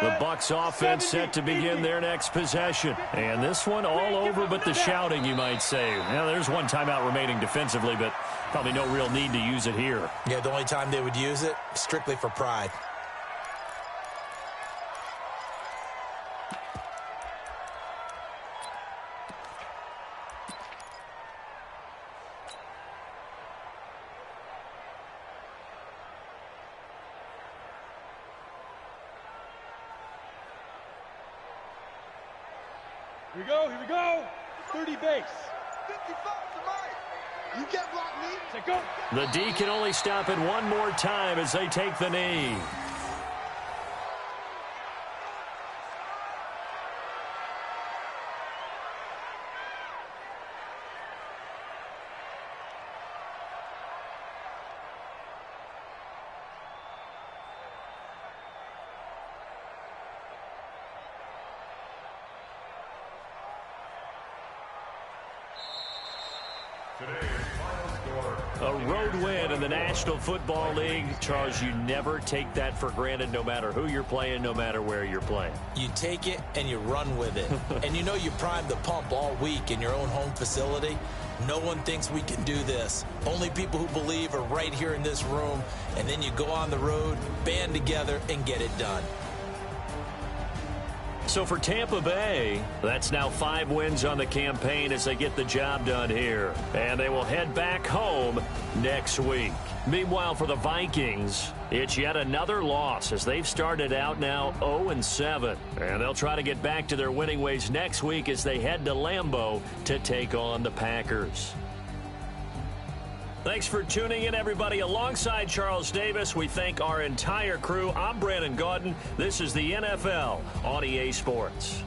F: The Bucs offense set to begin their next possession. And this one all over but the shouting, you might say. Now, there's one timeout remaining defensively, but probably no real need to use it here.
G: Yeah, the only time they would use it, strictly for pride.
B: Here we go. 30 base. 55 to Mike. You can't block me. Say go.
F: The D can only stop it one more time as they take the knee. A road win in the National Football League. Charles, you never take that for granted no matter who you're playing, no matter where you're playing.
G: You take it and you run with it. And you know you primed the pump all week in your own home facility. No one thinks we can do this. Only people who believe are right here in this room. And then you go on the road, band together, and get it done.
F: So for Tampa Bay, that's now 5 wins on the campaign as they get the job done here. And they will head back home next week. Meanwhile, for the Vikings, it's yet another loss as they've started out now 0-7. And they'll try to get back to their winning ways next week as they head to Lambeau to take on the Packers. Thanks for tuning in, everybody. Alongside Charles Davis, we thank our entire crew. I'm Brandon Gaudin. This is the NFL on EA Sports.